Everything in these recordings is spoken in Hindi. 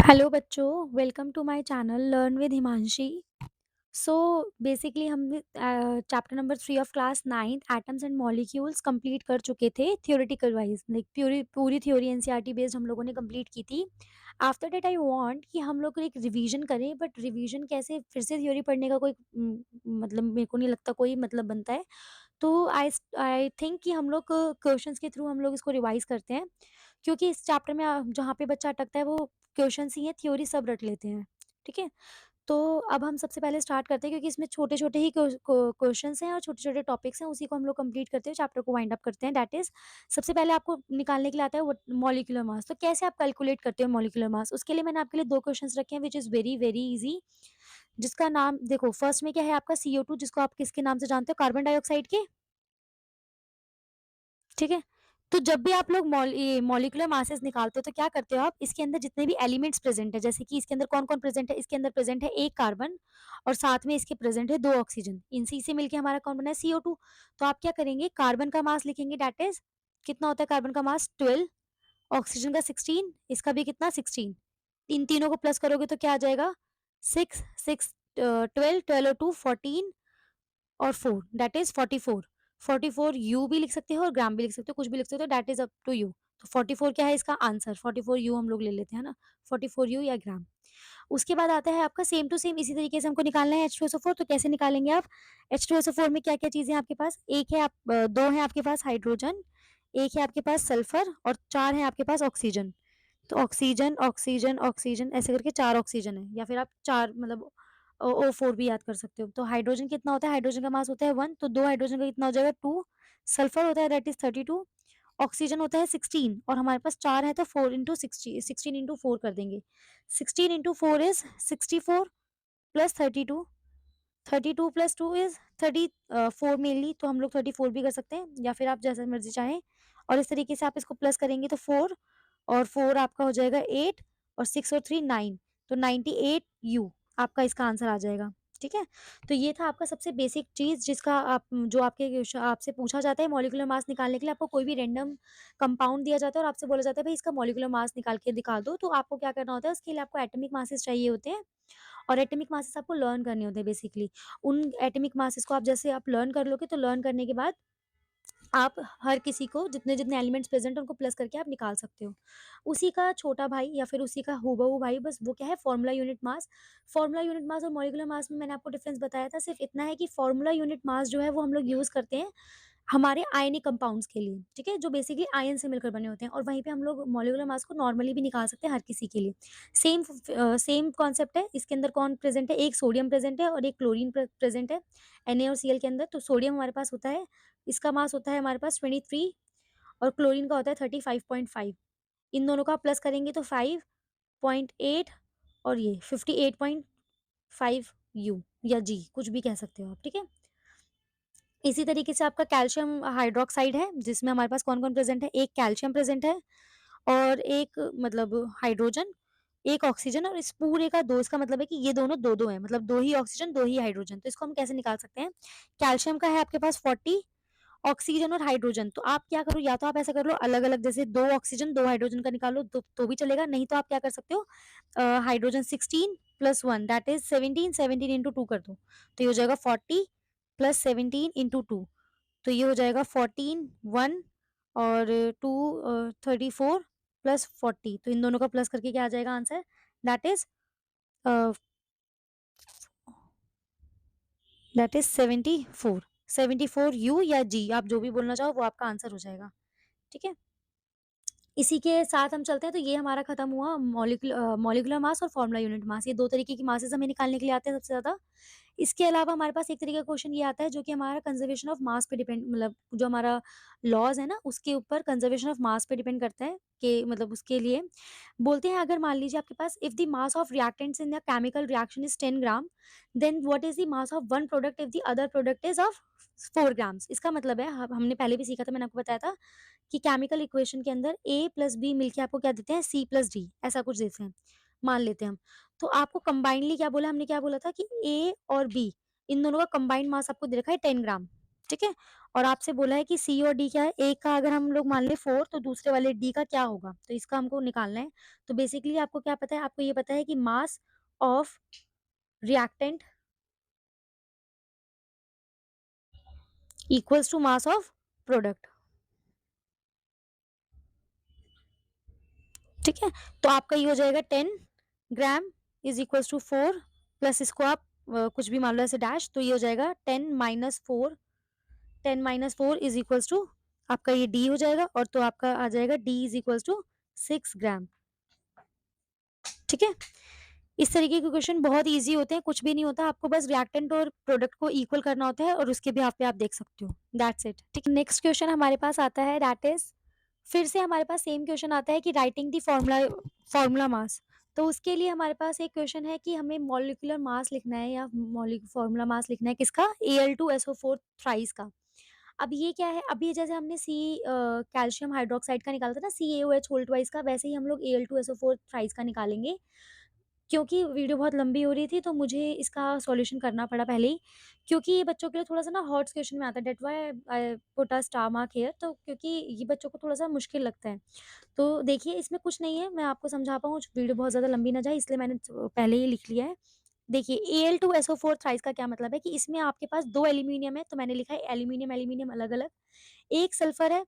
हेलो बच्चों, welcome to my channel learn with Himanshi. So basically हम chapter number 3 of class 9 atoms and molecules complete कर चुके थे थियोरेटिकल वाइज। लाइक पूरी पूरी थ्योरी एनसीईआरटी बेस्ड हम लोगों ने कंप्लीट की थी। आफ्टर दैट आई वांट कि हम लोग एक रिवीजन करें, बट रिवीजन कैसे, फिर से थ्योरी पढ़ने का कोई मतलब मेरे को नहीं लगता कोई मतलब बनता है। तो आई थिंक कि हम लोग क्वेश्चंस के थ्रू हम लोग इसको रिवाइज करते हैं, क्योंकि इस चैप्टर में जहाँ पे बच्चा अटकता है वो क्वेश्चंस ही है, थ्योरी सब रट लेते हैं। ठीक है, तो अब हम सबसे पहले स्टार्ट करते हैं, क्योंकि इसमें छोटे-छोटे ही क्वेश्चंस हैं और छोटे-छोटे टॉपिक्स हैं, उसी को हम लोग कंप्लीट करते हैं, चैप्टर को वाइंड अप करते हैं। दैट इज़ सबसे पहले आपको निकालने के लिए आता है व्हाट मॉलिक्यूलर मास। तो कैसे आप कैलकुलेट करते हो मॉलिक्यूलर मास? उसके लिए मैंने आपके लिए 2 क्वेश्चंस रखे हैं which is very, very easy. जिसका नाम देखो, फर्स्ट में क्या है आपका CO2, जिसको आप किसके नाम से जानते हो? कार्बन डाइऑक्साइड के। ठीक है? तो जब भी आप लोग ये मॉलिक्यूलर मासेस निकालते हो तो क्या करते हो आप? इसके अंदर जितने भी एलिमेंट्स प्रेज़ेंट है, जैसे कि इसके अंदर कौन-कौन प्रेज़ेंट है? इसके अंदर प्रेज़ेंट है 1 कार्बन और साथ में इसके प्रेज़ेंट है 2 ऑक्सीजन। इनसी से मिलके हमारा कौन बना है? CO2। तो आप क्या करेंगे? कार्बन का मास लिखेंगे, दैट इज़ कितना होता है कार्बन का मास? 12, ऑक्सीजन का 16, इसका भी कितना? 16। इन तीनों को प्लस करोगे तो क्या आ जाएगा? 6, 6 12, 12 और 2 14 और 4 दैट इज़ 44। 44 यू भी लिख सकते हो और ग्राम भी लिख सकते हो, कुछ भी लिख सकते हो, that is up to you. तो 44 क्या है इसका आंसर? 44 यू हम लोग ले लेते हैं ना, 44 यू या ग्राम। उसके बाद आता है आपका सेम टू सेम, इसी तरीके से हमको निकालना है H2SO4। तो कैसे निकालेंगे आप? H2SO4 में क्या-क्या चीज़ें हैं आपके पास? 1 है 2 है आपके पास हाइड्रोजन, 1 है आपके पास सल्फर और 4 है आपके पास ऑक्सीजन। तो ऑक्सीजन, ऑक्सीजन, ऑक्सीजन ऐसे करके 4 ऑक्सीजन है, या फिर आप 4 मतलब O4 भी याद कर सकते हो। तो हाइड्रोजन कितना होता है? हाइड्रोजन का मास होता है 1, तो 2 हाइड्रोजन का कितना हो जाएगा? 2। सल्फर होता है दैट इज़ 32, ऑक्सीजन होता है 16 और हमारे पास 4 है तो 4 इंटू 16 इंटू 4 कर देंगे। 16 into 4 is 64 plus 32, 32 plus 2 is 4 mainly, तो हम लोग 34 भी कर सकते हैं या फिर आप जैसा मर्ज़ी चाहें। और इस तरीके से आप इसको प्लस करेंगे तो 4 और 4 आपका हो जाएगा 8 और 6 और 3 9, तो 98 यू आपका इसका आंसर आ जाएगा। ठीक है? तो ये था आपका सबसे बेसिक चीज़, जिसका आप जो आपके आपसे पूछा जाता है मॉलिक्यूलर मास निकालने के लिए। आपको कोई भी रैंडम कंपाउंड दिया जाता है और आपसे बोला जाता है भई इसका मॉलिक्यूलर मास निकाल के दिखा दो, तो आपको क्या करना होता है, उसके लिए आपको एटॉमिक मासेस चाहिए होते हैं और एटॉमिक मासेस आपको लर्न करने होते हैं बेसिकली। उन एटॉमिक मासेस को आप जैसे आप लर्न कर लोगे, तो लर्न करने के बाद आप हर किसी को जितने-जितने एलिमेंट्स प्रेज़ेंट हैं उनको प्लस करके आप निकाल सकते हो। उसी का छोटा भाई या फिर उसी का हूबहू भाई, बस वो क्या है, formula unit mass. Formula unit mass और मॉलिक्यूलर मास में मैंने आपको डिफरेंस बताया था, सिर्फ़ इतना है कि फार्मूला यूनिट मास जो है वो हम लोग यूज़ करते हैं हमारे आयनिक कंपाउंड्स के लिए, ठीक है? जो बेसिकली आयन से मिलकर बने होते हैं, और वहीं पे हम लोग मॉलिक्यूलर मास को नॉर्मली भी निकाल सकते हैं हर किसी के लिए। सेम कॉन्सेप्ट है। इसके अंदर कौन प्रेज़ेंट है? एक सोडियम प्रेज़ेंट है और एक क्लोरीन प्रेज़ेंट है Na और Cl के अंदर। तो सोडियम हमारे पास होता है, इसका मास होता है हमारे पास 23 और क्लोरीन का होता है 35.5। इन दोनों का प्लस करेंगे तो 5.8 और ये 58.5 यू या जी, कुछ भी कह सकते हो आप, ठीक है? इसी तरीके से आपका कैल्शियम हाइड्रॉक्साइड है, जिसमें हमारे पास कौन-कौन प्रेज़ेंट है? एक कैल्शियम प्रेज़ेंट है और एक मतलब हाइड्रोजन, 1 ऑक्सीजन और इस पूरे का 2। इसका मतलब है कि ये दोनों 2-2 हैं, मतलब 2 ही ऑक्सीजन, 2 ही हाइड्रोजन। तो इसको हम कैसे निकाल सकते हैं? कैल्शियम का है आपके पास 40, ऑक्सीजन और हाइड्रोजन। तो आप क्या करो, या तो आप ऐसा कर लो अलग-अलग, जैसे 2 ऑक्सीजन 2 हाइड्रोजन का निकालो तो भी चलेगा, नहीं तो आप क्या कर सकते हो, hydrogen 16 plus 1 that is 17, 17 into 2 कर दो। तो ये हो जाएगा 40 प्लस 17 इंटू 2, तो ये हो जाएगा 14, 1 और 2 34 प्लस 40, तो इन दोनों का प्लस करके क्या आ जाएगा answer? That is a, that is 74। 74 you या जी, आप जो भी बोलना चाहो वो आपका आंसर हो जाएगा। ठीक है? इसी के साथ हम चलते हैं, तो ये हमारा खत्म हुआ मॉलिक्यूलर मास और फार्मूला यूनिट मास। ये 2 तरीके की मासेस हमें निकालने के लिए आते हैं सबसे ज़्यादा। इसके अलावा हमारे पास एक तरीके का क्वेश्चन ये आता है जो कि हमारा कंजर्वेशन ऑफ मास पे डिपेंड, मतलब जो हमारा लॉज़ है ना, उसके ऊपर कंजर्वेशन ऑफ मास पे डिपेंड करता है कि मतलब उसके लिए बोलते हैं, अगर मान लीजिए आपके पास if the mass of reactants in the chemical reaction is 10 gram, then what is the mass of one product if the other product is of 4 grams. इसका मतलब है, हमने पहले भी सीखा था, मैंने आपको बताया था कि केमिकल इक्वेशन के अंदर A प्लस बी मिलके आपको क्या देते हैं? C प्लस डी, ऐसा कुछ देते हैं, मान लेते हैं हम। तो आपको कंबाइनली क्या बोला, हमने क्या बोला था कि A और B इन दोनों का कंबाइंड मास आपको दे रखा है 10 ग्राम, ठीक है? और आपसे बोला है कि सी और डी क्या है, एक का अगर हम लोग मान लें 4 तो दूसरे वाले डी का क्या होगा? तो इसका हमको निकालना है। तो बेसिकली आपको क्या पता है? आपको ये पता है कि mass of reactant equals to mass of product, ठीक है? तो आपका ये हो जाएगा 10 gram is equals to 4 plus इसको आप कुछ भी मान लो ऐसे डैश, तो ये हो जाएगा 10 minus 4, 10 minus 4 is equals to आपका ये डी हो जाएगा, और तो आपका आ जाएगा डी इज़ इक्वल्स टू 6 ग्राम, ठीक है? इस तरीके के क्वेश्चन बहुत ईज़ी होते हैं, कुछ भी नहीं होता, आपको बस रिएक्टेंट और प्रोडक्ट को इक्वल करना होता है और उसके बिहाफ़ पे आप देख सकते हो। दैट्स इट, ठीक है? नेक्स्ट क्वेश्चन हमारे पास आता है, दैट इज़ फिर से हमारे पास सेम क्वेश्चन आता है कि राइटिंग द फॉर्मूला मास। तो उसके लिए हमारे पास एक क्वेश्चन है कि हमें मॉलिक्यूलर मास लिखना है या फॉर्मूला मास लिखना है किसका? Al2SO4 थ्राइस का। अब ये क्या है? अब ये जैसे हमने कैल्शियम हाइड्रॉक्साइड का निकाला था ना CaOH होल ट्वाइस का, वैसे ही हम लोग Al2SO4 थ्राइस का निकालेंगे। क्योंकि वीडियो बहुत लंबी हो रही थी तो मुझे इसका सॉल्यूशन करना पड़ा पहले ही, क्योंकि ये बच्चों के लिए थोड़ा-सा ना हॉट्स क्वेश्चन में आता है, that's why I put a star mark here, तो क्योंकि ये बच्चों को थोड़ा-सा मुश्किल लगता है। तो देखिए इसमें कुछ नहीं है, मैं आपको समझा पाऊँ, वीडियो बहुत ज़्यादा लंबी ना जाए इसलिए मैंने पहले ही लिख लिया है। देखिए Al2SO4 थ्राइस का क्या मतलब है कि इसमें आपके पास 2 एल्यूमीनियम है, तो मैंने लिखा है एल्यूमीनियम, एल्यूमीनियम अलग-अलग, 1 सल्फर है,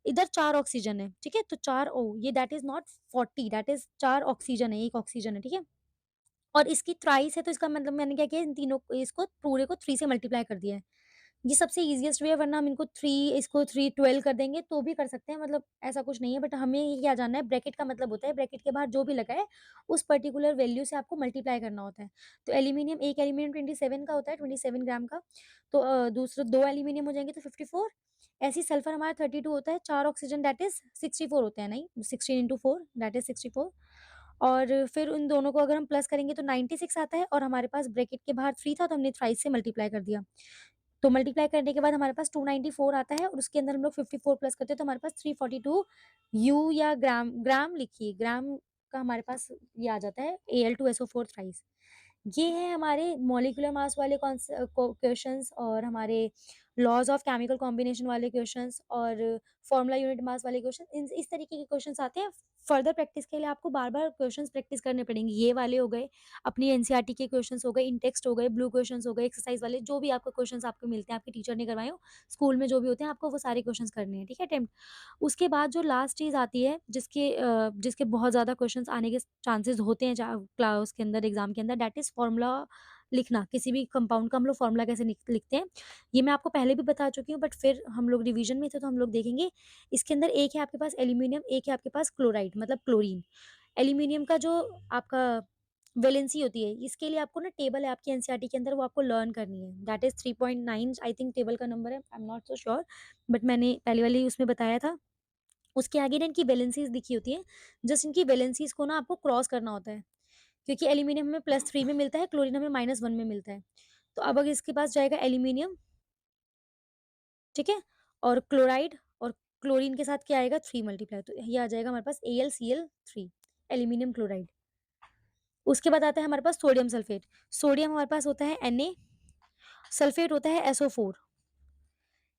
इधर 4 ऑक्सीजन है, ठीक है? तो 4 O ये that is not 40, that is 4 oxygen है, 1 ऑक्सीजन है, ठीक है? और इसकी थ्राइस है तो इसका मतलब मैंने क्या किया, इन तीनों को, इसको पूरे को 3 से मल्टीप्लाई कर दिया है। ये सबसे ईज़ीएस्ट वे है, वरना हम इनको 3 इसको 3 12 कर देंगे तो भी कर सकते हैं, मतलब ऐसा कुछ नहीं है, बट हमें ये क्या जानना है, ब्रैकेट का मतलब होता है ब्रैकेट के बाहर जो भी लगा है उस पर्टिकुलर वैल्यू से आपको मल्टीप्लाई करना होता है। तो एल्यूमीनियम, एक एल्यूमीनियम 27 का होता है, 27 ग्राम का, तो दूसरे 2 एल्यूमीनियम हो जाएँगे तो 54, ऐसे ही सल्फर हमारा 32 होता है, 4 ऑक्सीजन दैट इज़ 64 होते हैं, नहीं 16 इंटू 4 दैट इज़ 64, और फिर उन दोनों को अगर हम प्लस करेंगे तो 96 आता है, और हमारे पास ब्रैकेट के बाहर 3 था तो हमने थ्राइस से मल्टीप्लाई कर दिया। तो मल्टीप्लाई करने के बाद हमारे पास 294 आता है, और उसके अंदर हम लोग 54 प्लस करते हैं तो हमारे पास 342 यू या ग्राम, ग्राम लिखिए, ग्राम का हमारे पास ये आ जाता है Al2SO4 थ्राइस। ये है हमारे मॉलिक्यूलर मास वाले क्वेश्चंस, और हमारे लॉज ऑफ केमिकल कॉम्बिनेशन वाले क्वेश्चंस, और फॉर्मूला यूनिट मास वाले क्वेश्चन, इस तरीके के क्वेश्चंस आते हैं। फर्दर प्रैक्टिस के लिए आपको बार-बार क्वेश्चंस प्रैक्टिस करने पड़ेंगे। ये वाले हो गए, अपनी एनसीईआरटी के क्वेश्चंस हो गए, इन टेक्स्ट हो गए, ब्लू क्वेश्चंस हो गए, एक्सरसाइज वाले, जो भी आपको क्वेश्चंस आपको मिलते हैं, आपके टीचर ने करवाए हो, स्कूल में जो भी होते हैं, आपको वो सारे क्वेश्चंस करने हैं, ठीक है? अटेम्प्ट। उसके बाद जो लास्ट चीज़ आती है, जिसके बहुत ज़्यादा क्वेश्चंस आने के चांसेस होते हैं क्लास के अंदर, एग्जाम के अंदर, दैट इज़ फॉर्मूला लिखना। किसी भी कंपाउंड का हम लोग फॉर्मूला कैसे लिखते हैं, ये मैं आपको पहले भी बता चुकी हूँ, बट फिर हम लोग रिवीजन में थे तो हम लोग देखेंगे। इसके अंदर एक है आपके पास एल्यूमीनियम, एक है आपके पास क्लोराइड, मतलब क्लोरीन। एल्यूमीनियम का जो आपका वैलेंसी होती है, इसके लिए आपको ना टेबल है आपकी एनसीईआरटी के अंदर, वो आपको लर्न करनी है, that is 3.9 I think table का नंबर है, I am not so sure, but मैंने पहले वाली उसमें बताया था। उसके आगे ना इनकी वैलेंसीज़ लिखी होती हैं, जस्ट इनकी वैलेंसीज़ को ना आपको क्रॉस करना होता है, क्योंकि एल्यूमीनियम हमें +3 में मिलता है, क्लोरीन हमें -1 में मिलता है। तो अब अगर इसके पास जाएगा एल्यूमीनियम, ठीक है? और क्लोराइड और क्लोरीन के साथ क्या आएगा, 3 मल्टीप्लाई, तो ये आ जाएगा हमारे पास AlCl3, एल्यूमीनियम क्लोराइड। उसके बाद आता है हमारे पास सोडियम सल्फेट। सोडियम हमारे पास होता है Na, सल्फेट होता है SO4।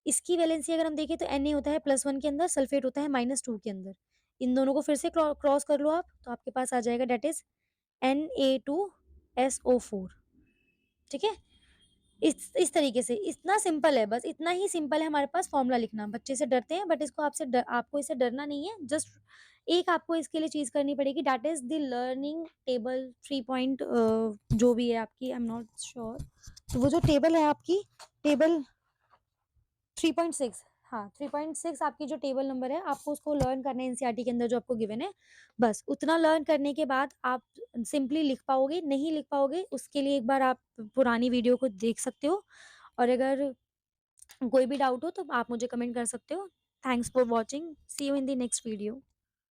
इसकी वैलेंसी अगर हम देखें तो Na होता है +1 के अंदर, सल्फेट होता है -2 के अंदर। इन दोनों को फिर से क्रॉस कर लो आप, तो आपके पास आ जाएगा दैट इज़ Na2SO4, ठीक है? इस तरीके से, इतना सिंपल है, बस इतना ही सिंपल है हमारे पास फ़ॉर्मूला लिखना। बच्चे से डरते हैं, बट इसको आपको इससे डरना नहीं है। जस्ट एक आपको इसके लिए चीज़ करनी पड़ेगी, that is the learning table 3 point जो भी है आपकी, आई एम नॉट श्योर। तो वो जो टेबल है आपकी, टेबल 3.6, हाँ, 3.6 आपकी जो टेबल नंबर है, आपको उसको लर्न करना है एनसीईआरटी के अंदर जो आपको गिवन है। बस उतना लर्न करने के बाद आप सिंपली लिख पाओगे, नहीं लिख पाओगे उसके लिए एक बार आप पुरानी वीडियो को देख सकते हो, और अगर कोई भी डाउट हो तो आप मुझे कमेंट कर सकते हो। Thanks for watching, see you in the next video.